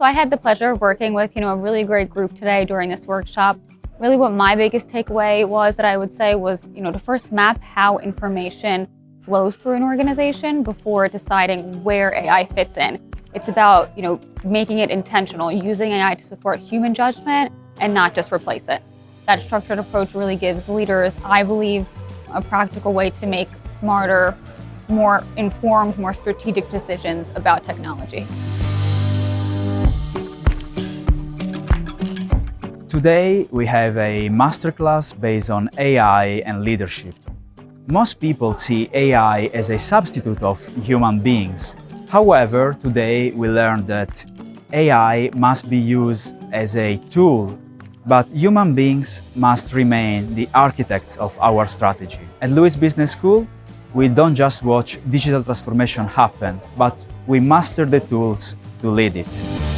So I had the pleasure of working with, a really great group today during this workshop. Really what my biggest takeaway was that I would say was, to first map how information flows through an organization before deciding where AI fits in. It's about, making it intentional, using AI to support human judgment and not just replace it. That structured approach really gives leaders, I believe, a practical way to make smarter, more informed, more strategic decisions about technology. Today, we have a masterclass based on AI and leadership. Most people see AI as a substitute of human beings. However, today we learned that AI must be used as a tool, but human beings must remain the architects of our strategy. At Lewis Business School, we don't just watch digital transformation happen, but we master the tools to lead it.